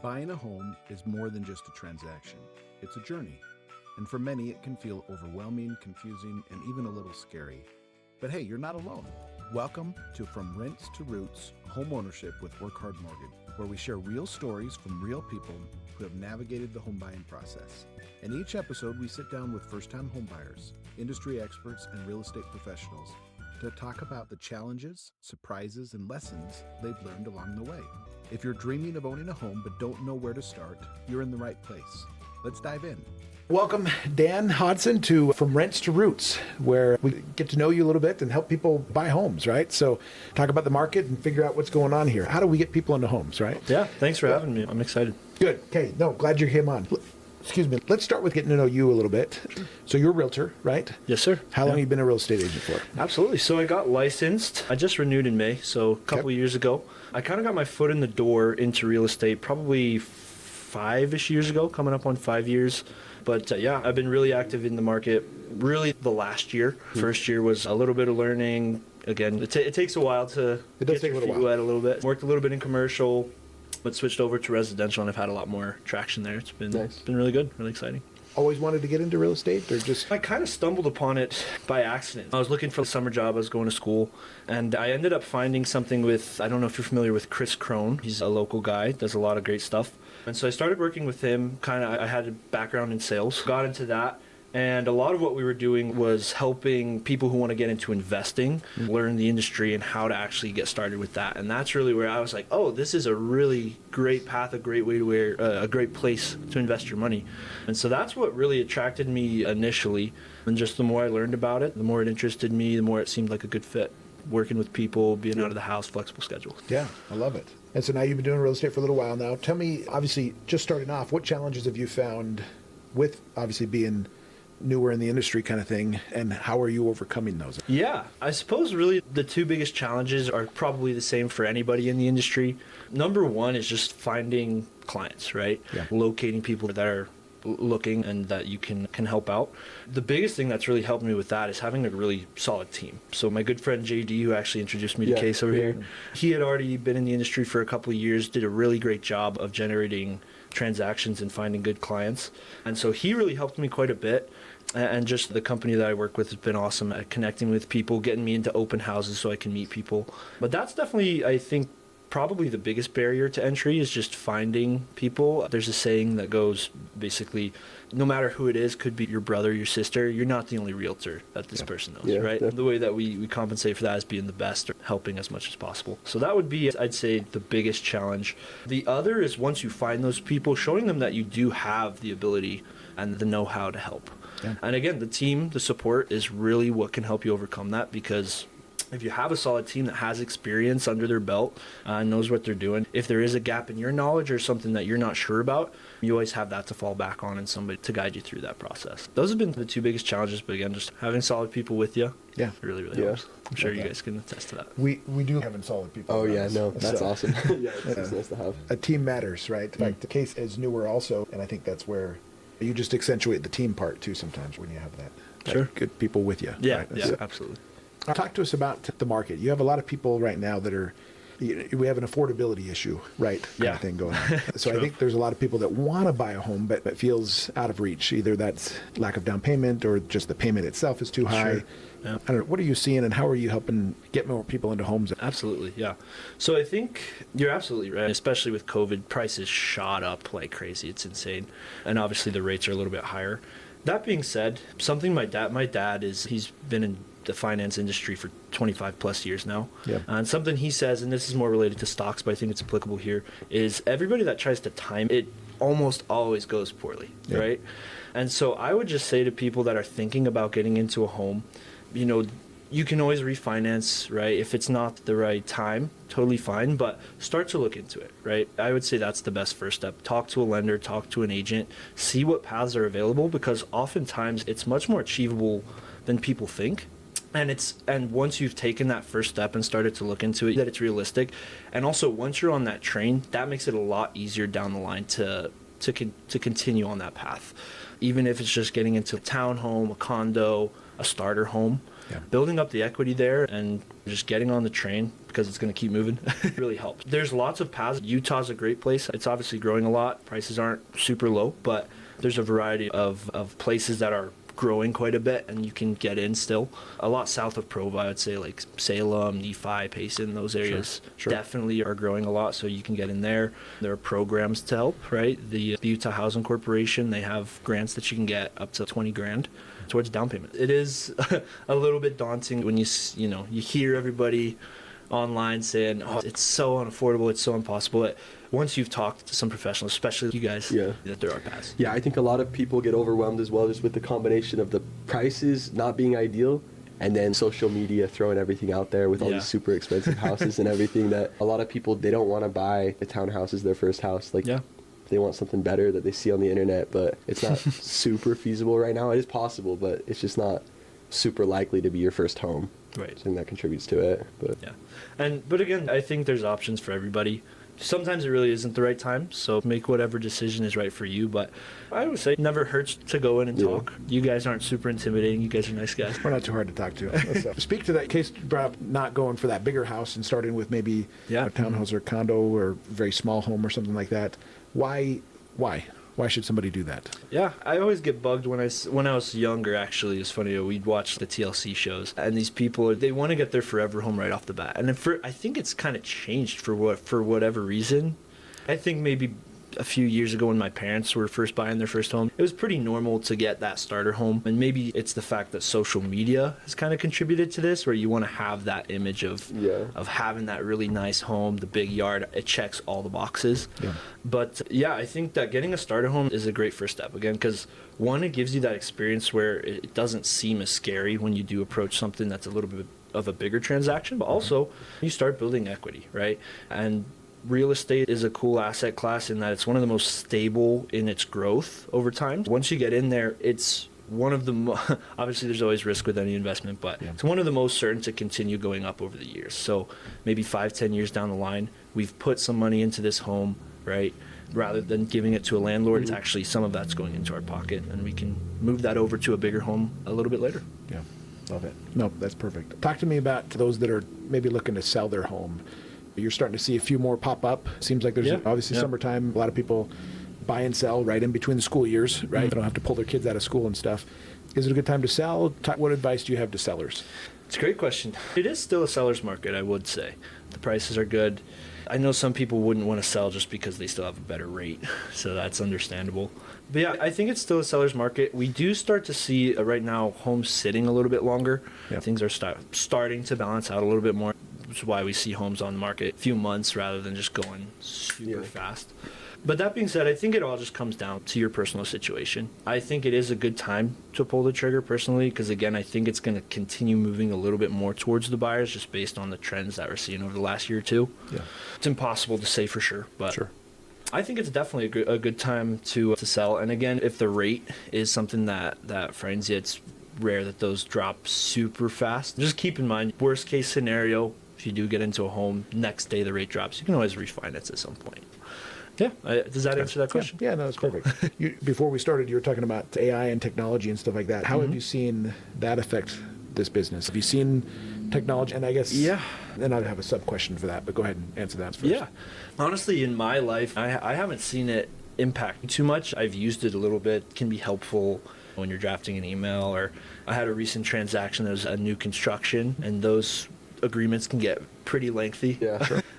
Buying a home is more than just a transaction. It's a journey. And for many, it can feel overwhelming, confusing, and even a little scary. But hey, you're not alone. Welcome to From Rents to Roots, Homeownership with Work Hard Mortgage, where we share real stories from real people who have navigated the home buying process. In each episode, we sit down with first-time homebuyers, industry experts, and real estate professionals to talk about the challenges, surprises, and lessons they've learned along the way. If you're dreaming of owning a home but don't know where to start, you're in the right place. Let's dive in. Welcome, Dan Hodson, to From Rents to Roots, where we get to know you a little bit and help people buy homes, right? So talk about the market and figure out what's going on here. How do we get people into homes, right? Yeah, thanks for having me. I'm excited. Good. Okay. No, glad you came on. Excuse me. Let's start with getting to know you a little bit. So you're a realtor, right? Yes, sir. How long have you been a real estate agent for? Absolutely. So I got licensed. I just renewed in May, so a couple of years ago. I kind of got my foot in the door into real estate probably 5-ish years ago, coming up on 5 years. But yeah, I've been really active in the market really the last year. First year was a little bit of learning. Again, it takes a while to get your feet wet a little bit. Worked a little bit in commercial, but switched over to residential, and I've had a lot more traction there. It's been Nice. It's been really good, really exciting. Always wanted to get into real estate, or just? I kind of stumbled upon it by accident. I was looking for a summer job. I was going to school, and I ended up finding something with, I don't know if you're familiar with Chris Crone. He's a local guy, does a lot of great stuff. And so I started working with him. I had a background in sales, got into that. And a lot of what we were doing was helping people who want to get into investing, learn the industry and how to actually get started with that. And that's really where I was like, oh, this is a really great path, a great way to a great place to invest your money. And so that's what really attracted me initially. And just the more I learned about it, the more it interested me, the more it seemed like a good fit. Working with people, being out of the house, flexible schedule. Yeah, I love it. And so now you've been doing real estate for a little while now. Tell me, obviously, just starting off, what challenges have you found with obviously being newer in the industry kind of thing, and how are you overcoming those? Yeah, I suppose really the two biggest challenges are probably the same for anybody in the industry. Number one is just finding clients, right? Yeah. Locating people that are looking and that you can help out. The biggest thing that's really helped me with that is having a really solid team. So my good friend JD, who actually introduced me to Case over here, he had already been in the industry for a couple of years, did a really great job of generating transactions and finding good clients. And so he really helped me quite a bit. And just the company that I work with has been awesome at connecting with people, getting me into open houses so I can meet people. But that's definitely, I think, probably the biggest barrier to entry is just finding people. There's a saying that goes basically, no matter who it is, could be your brother, your sister, you're not the only realtor that this person knows, right? The way that we compensate for that is being the best or helping as much as possible. So that would be, I'd say, the biggest challenge. The other is once you find those people, showing them that you do have the ability and the know-how to help. Yeah. And again, the team, the support is really what can help you overcome that, because if you have a solid team that has experience under their belt and knows what they're doing, if there is a gap in your knowledge or something that you're not sure about, you always have that to fall back on and somebody to guide you through that process. Those have been the two biggest challenges, but again, just having solid people with you really helps. I'm sure you guys can attest to that. We do having solid people. Oh yeah, no, that's awesome. Yeah, it's nice to have. A team matters, right? Like the Case is newer also, and I think that's where you just accentuate the team part too sometimes when you have that. Sure. Good people with you. Yeah, right? yeah, absolutely. Talk to us about the market. You have a lot of people right now that are, we have an affordability issue, right? Kind of thing going on. So I think there's a lot of people that want to buy a home, but it feels out of reach. Either that's lack of down payment or just the payment itself is too high. Sure. Yeah. I don't know, what are you seeing and how are you helping get more people into homes? Absolutely, yeah. So I think you're absolutely right, especially with COVID, prices shot up like crazy. It's insane. And obviously the rates are a little bit higher. That being said, something my dad he's been in the finance industry for 25 plus years now. Yeah. And something he says, and this is more related to stocks, but I think it's applicable here, is everybody that tries to time it almost always goes poorly, right? And so I would just say to people that are thinking about getting into a home, you can always refinance, right? If it's not the right time, totally fine, but start to look into it, right? I would say that's the best first step. Talk to a lender, talk to an agent, see what paths are available, because oftentimes it's much more achievable than people think. And once you've taken that first step and started to look into it, that it's realistic. And also once you're on that train, that makes it a lot easier down the line to continue on that path. Even if it's just getting into a townhome, a condo, a starter home, building up the equity there and just getting on the train because it's going to keep moving. It really helps. There's lots of paths. Utah's a great place. It's obviously growing a lot. Prices aren't super low, but there's a variety of places that are growing quite a bit, and you can get in still. A lot south of Provo, I would say, like Salem, Nephi, Payson, those areas definitely are growing a lot, so you can get in there. There are programs to help, right? The Utah Housing Corporation, they have grants that you can get up to $20,000 towards down payment. It is a little bit daunting when you hear everybody online saying, oh, it's so unaffordable, it's so impossible. Once you've talked to some professionals, especially you guys, that there are paths. Yeah, I think a lot of people get overwhelmed as well, just with the combination of the prices not being ideal, and then social media throwing everything out there with all these super expensive houses and everything, that a lot of people, they don't want to buy a townhouse as their first house. Like, they want something better that they see on the internet, but it's not super feasible right now. It is possible, but it's just not super likely to be your first home. Right. I think that contributes to it. But again, I think there's options for everybody. Sometimes it really isn't the right time, so make whatever decision is right for you. But I would say it never hurts to go in and talk. You guys aren't super intimidating. You guys are nice guys. We're not too hard to talk to. Speak to that case, brought up not going for that bigger house and starting with maybe a townhouse or condo or very small home or something like that. Why? Why should somebody do that? Yeah, I always get bugged when I was younger, actually. It's funny, we'd watch the TLC shows, and these people, they want to get their forever home right off the bat. And I think it's kind of changed for whatever reason. I think maybe a few years ago when my parents were first buying their first home, it was pretty normal to get that starter home. And maybe it's the fact that social media has kind of contributed to this, where you want to have that image of having that really nice home, the big yard. It checks all the boxes. But I think that getting a starter home is a great first step, again, because one, it gives you that experience where it doesn't seem as scary when you do approach something that's a little bit of a bigger transaction, but also you start building equity, right? And real estate is a cool asset class in that it's one of the most stable in its growth over time. Once you get in there, it's one of the obviously there's always risk with any investment, but it's one of the most certain to continue going up over the years. So maybe 5-10 years down the line, we've put some money into this home, right? Rather than giving it to a landlord, it's actually some of that's going into our pocket, and we can move that over to a bigger home a little bit later. Yeah, love it. No, that's perfect. Talk to me about those that are maybe looking to sell their home. You're starting to see a few more pop up. Seems like there's obviously summertime. A lot of people buy and sell right in between the school years, right? They don't have to pull their kids out of school and stuff. Is it a good time to sell? What advice do you have to sellers? It's a great question. It is still a seller's market, I would say. The prices are good. I know some people wouldn't want to sell just because they still have a better rate, so that's understandable. But yeah, I think it's still a seller's market. We do start to see right now homes sitting a little bit longer. Things are starting to balance out a little bit more. Which is why we see homes on the market a few months rather than just going super fast. But that being said, I think it all just comes down to your personal situation. I think it is a good time to pull the trigger personally, because again, I think it's going to continue moving a little bit more towards the buyers just based on the trends that we're seeing over the last year or two. It's impossible to say for sure, but I think it's definitely a good time to sell. And again, if the rate is something that frightens you, it's rare that those drop super fast. Just keep in mind, worst case scenario, if you do get into a home, next day the rate drops, you can always refinance at some point. Does that answer that question? Yeah, no, that's perfect. Before we started, you were talking about AI and technology and stuff like that. How have you seen that affect this business? Have you seen technology? And I guess, and I'd have a sub-question for that, but go ahead and answer that first. Yeah. Honestly, in my life, I haven't seen it impact too much. I've used it a little bit. It can be helpful when you're drafting an email, or I had a recent transaction that was a new construction, and those agreements can get pretty lengthy.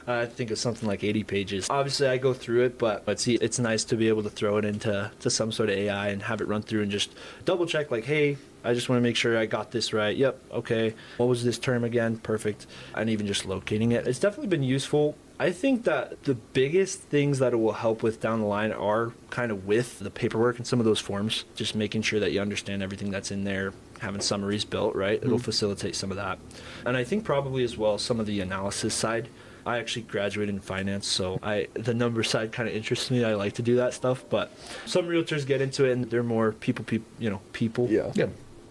I think it's something like 80 pages. Obviously, I go through it, but it's nice to be able to throw it into some sort of AI and have it run through and just double check, like, hey, I just want to make sure I got this right. Yep, okay. What was this term again? Perfect. And even just locating it. It's definitely been useful. I think that the biggest things that it will help with down the line are kind of with the paperwork and some of those forms, just making sure that you understand everything that's in there, having summaries built, right? It'll facilitate some of that. And I think probably as well some of the analysis side. I actually graduated in finance, so the number side kind of interests me. I like to do that stuff, but some realtors get into it and they're more people. Yeah.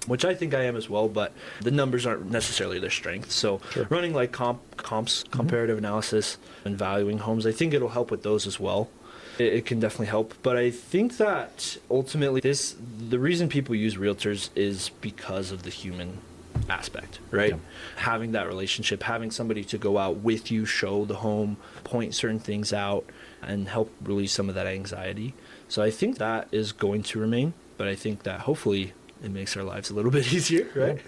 Which I think I am as well, but the numbers aren't necessarily their strength. So running like comps, comparative analysis, and valuing homes, I think it'll help with those as well. It can definitely help. But I think that ultimately the reason people use realtors is because of the human aspect, right? Having that relationship, having somebody to go out with you, show the home, point certain things out, and help release some of that anxiety. So I think that is going to remain, but I think that hopefully it makes our lives a little bit easier, right?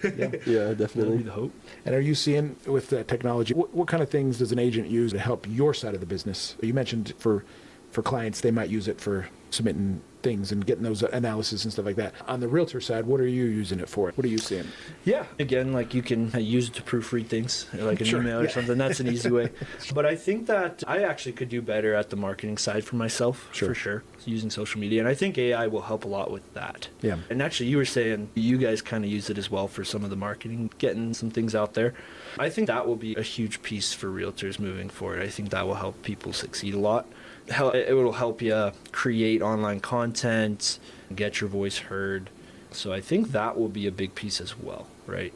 Yeah, definitely. That'd be the hope. And are you seeing with the technology, what kind of things does an agent use to help your side of the business? You mentioned for clients, they might use it for submitting things and getting those analysis and stuff like that. On the realtor side, what are you using it for? What are you seeing? Yeah. Again, like you can use it to proofread things, like an email or something. That's an easy way. But I think that I actually could do better at the marketing side for myself, for sure, using social media. And I think AI will help a lot with that. Yeah. And actually, you were saying you guys kind of use it as well for some of the marketing, getting some things out there. I think that will be a huge piece for realtors moving forward. I think that will help people succeed a lot. It will help you create online content, get your voice heard. So I think that will be a big piece as well, right?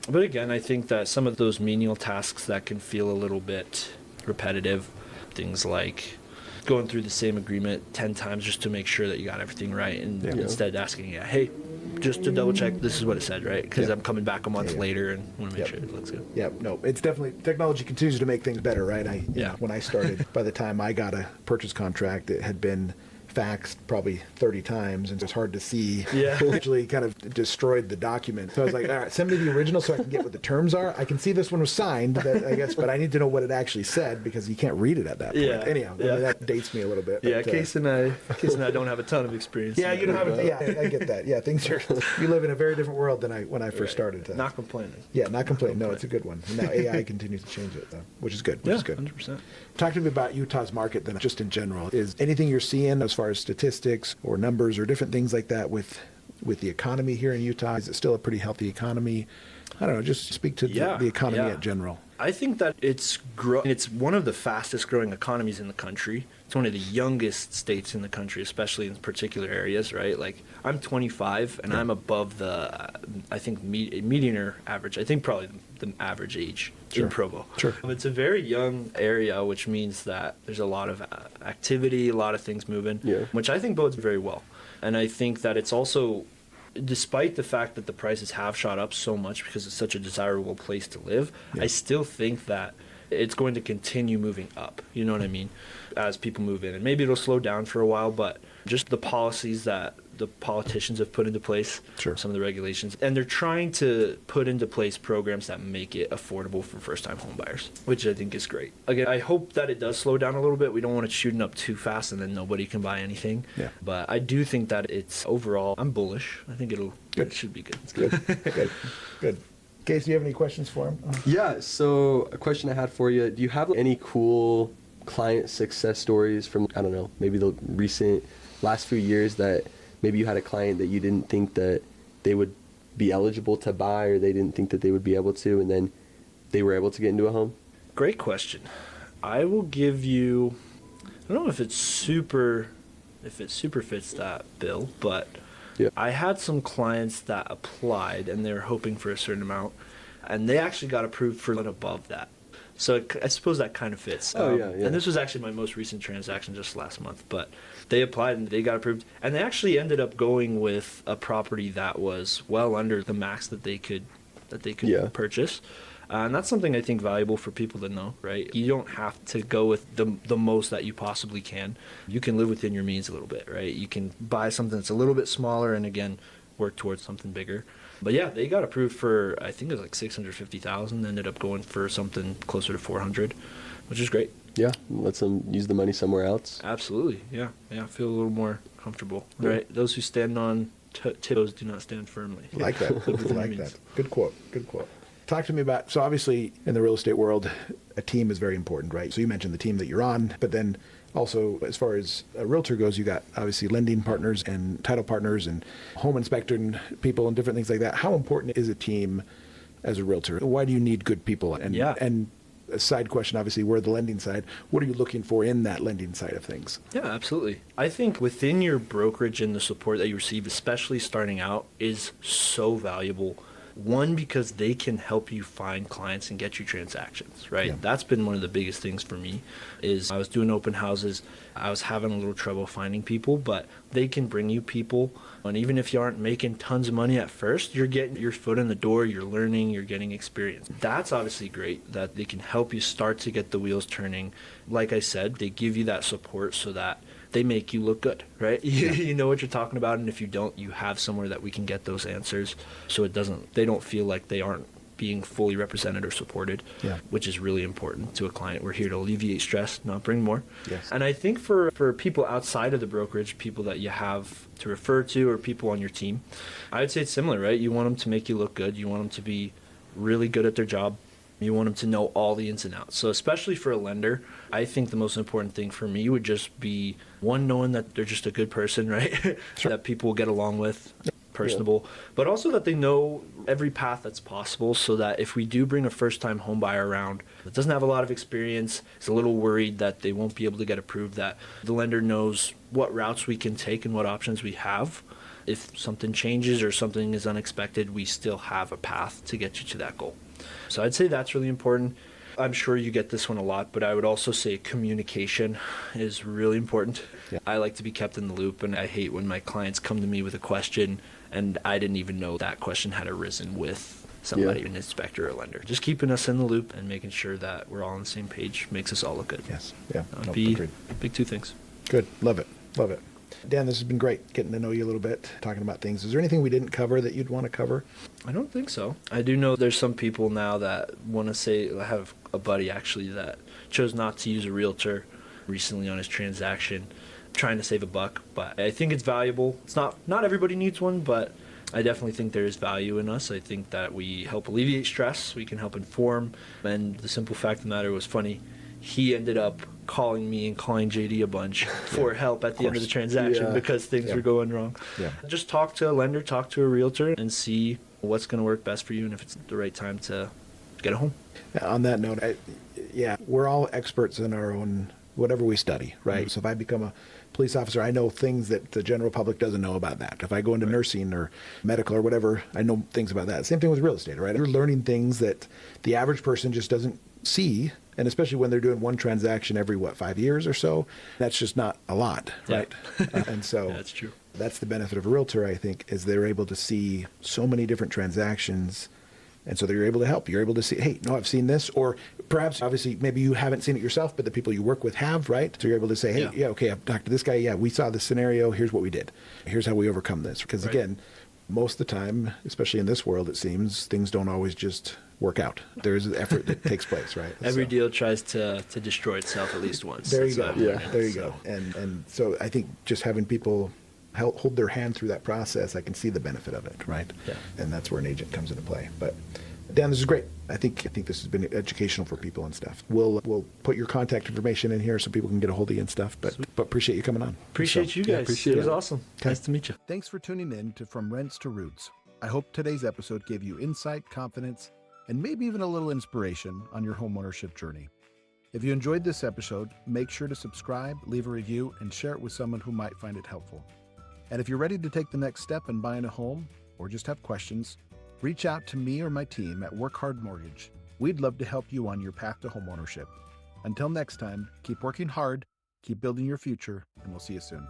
But again, I think that some of those menial tasks that can feel a little bit repetitive, things like going through the same agreement 10 times just to make sure that you got everything right, and instead asking, hey, just to double check, this is what it said, right? Because I'm coming back a month later and want to make sure it looks good. Yeah, no, it's definitely, technology continues to make things better, right? When I started, by the time I got a purchase contract, it had been faxed probably 30 times, and it's hard to see. Actually kind of destroyed the document. So I was like, all right, send me the original so I can get what the terms are. I can see this one was signed, I guess, but I need to know what it actually said because you can't read it at that point. Anyhow, that dates me a little bit. But, Case and I don't have a ton of experience. Yeah, you don't have it. Yeah, I get that. Yeah, things are, you live in a very different world than when I first started. Not complaining. Yeah, not complaining. No, it's a good one. And now AI continues to change it, though, which is good. Which is good. 100%. Talk to me about Utah's market then, just in general. Is anything you're seeing as far as statistics or numbers or different things like that with the economy here in Utah? Is it still a pretty healthy economy? I don't know, just speak to the economy in general. I think that it's one of the fastest growing economies in the country. It's one of the youngest states in the country, especially in particular areas, right? Like, I'm 25 and I'm above the, I think, median or average. I think probably the average age in Provo. It's a very young area, which means that there's a lot of activity, a lot of things moving, which I think bodes very well. And I think that it's also, despite the fact that the prices have shot up so much because it's such a desirable place to live, I still think that it's going to continue moving up. You know what I mean? As people move in. And maybe it'll slow down for a while, but just the policies that the politicians have put into place, some of the regulations, and they're trying to put into place programs that make it affordable for first-time home buyers, which I think is great. Again, I hope that it does slow down a little bit. We don't want it shooting up too fast and then nobody can buy anything. But I do think that it's overall, I'm bullish. I think it should be good. It's good. Good. Case, do you have any questions for him? Yeah, so a question I had for you. Do you have any cool client success stories from, I don't know, maybe the recent last few years that maybe you had a client that you didn't think that they would be eligible to buy, or they didn't think that they would be able to, and then they were able to get into a home? Great question. I will give you, I don't know if it super fits that bill, but I had some clients that applied and they were hoping for a certain amount, and they actually got approved for above that. So I suppose that kind of fits. And this was actually my most recent transaction just last month, but they applied and they got approved, and they actually ended up going with a property that was well under the max that they could purchase. And that's something I think valuable for people to know, right? You don't have to go with the most that you possibly can. You can live within your means a little bit, right? You can buy something that's a little bit smaller and, again, work towards something bigger. But yeah, they got approved for, I think it was like $650,000, ended up going for something closer to $400,000, which is great. Yeah, lets them use the money somewhere else. Absolutely, yeah, feel a little more comfortable, right? Those who stand on tiptoes do not stand firmly. Like that, like that. Good quote. Talk to me about, so obviously in the real estate world, a team is very important, right? So you mentioned the team that you're on, but then also as far as a realtor goes, you got obviously lending partners and title partners and home inspector and people and different things like that. How important is a team as a realtor? Why do you need good people? And a side question, obviously, we're the lending side. What are you looking for in that lending side of things? Yeah, absolutely. I think within your brokerage and the support that you receive, especially starting out, is so valuable. One, because they can help you find clients and get you transactions, right? Yeah. That's been one of the biggest things for me is I was doing open houses. I was having a little trouble finding people, but they can bring you people. And even if you aren't making tons of money at first, you're getting your foot in the door, you're learning, you're getting experience. That's obviously great that they can help you start to get the wheels turning. Like I said, they give you that support so that they make you look good, right? You know what you're talking about, and if you don't, you have somewhere that we can get those answers so they don't feel like they aren't being fully represented or supported, which is really important to a client. We're here to alleviate stress, not bring more. Yes. And I think for people outside of the brokerage, people that you have to refer to or people on your team, I would say it's similar, right? You want them to make you look good. You want them to be really good at their job. You want them to know all the ins and outs. So especially for a lender, I think the most important thing for me would just be, one, knowing that they're just a good person, right? Sure. That people will get along with, personable, but also that they know every path that's possible so that if we do bring a first-time home buyer around that doesn't have a lot of experience, is a little worried that they won't be able to get approved, that the lender knows what routes we can take and what options we have. If something changes or something is unexpected, we still have a path to get you to that goal. So I'd say that's really important. I'm sure you get this one a lot, but I would also say communication is really important. Yeah. I like to be kept in the loop, and I hate when my clients come to me with a question and I didn't even know that question had arisen with somebody, an inspector or lender. Just keeping us in the loop and making sure that we're all on the same page makes us all look good. Yes. Yeah. That would be big two things. Good. Love it. Love it. Dan, this has been great, getting to know you a little bit, talking about things. Is there anything we didn't cover that you'd want to cover? I don't think so. I do know there's some people now that want to say, I have a buddy actually that chose not to use a realtor recently on his transaction, trying to save a buck, but I think it's valuable. It's not everybody needs one, but I definitely think there is value in us. I think that we help alleviate stress, we can help inform, and the simple fact of the matter was funny. He ended up calling me and calling JD a bunch for help at the end of the transaction because things were going wrong. Yeah. Just talk to a lender, talk to a realtor, and see what's going to work best for you and if it's the right time to get a home. On that note, we're all experts in our own, whatever we study, right? Mm-hmm. So if I become a police officer, I know things that the general public doesn't know about that. If I go into nursing or medical or whatever, I know things about that. Same thing with real estate, right? You're learning things that the average person just doesn't see. And especially when they're doing one transaction every, 5 years or so, that's just not a lot, right? And so that's true. That's the benefit of a realtor, I think, is they're able to see so many different transactions. And so they're able to help. You're able to see, hey, no, I've seen this. Or perhaps, obviously, maybe you haven't seen it yourself, but the people you work with have, right? So you're able to say, hey, okay, I've talked to this guy. Yeah, we saw this scenario. Here's what we did. Here's how we overcome this. Because, again, most of the time, especially in this world, it seems, things don't always just work out. There is an effort that takes place, right? Every deal tries to destroy itself at least once. There you go. There you go. And so I think just having people hold their hand through that process, I can see the benefit of it, right? Yeah. And that's where an agent comes into play. But Dan, this is great. I think this has been educational for people and stuff. We'll put your contact information in here so people can get a hold of you and stuff. But appreciate you coming on. Appreciate you guys. It was awesome. Okay. Nice to meet you. Thanks for tuning in to From Rents to Roots. I hope today's episode gave you insight, confidence, and maybe even a little inspiration on your homeownership journey. If you enjoyed this episode, make sure to subscribe, leave a review, and share it with someone who might find it helpful. And if you're ready to take the next step in buying a home or just have questions, reach out to me or my team at Work Hard Mortgage. We'd love to help you on your path to homeownership. Until next time, keep working hard, keep building your future, and we'll see you soon.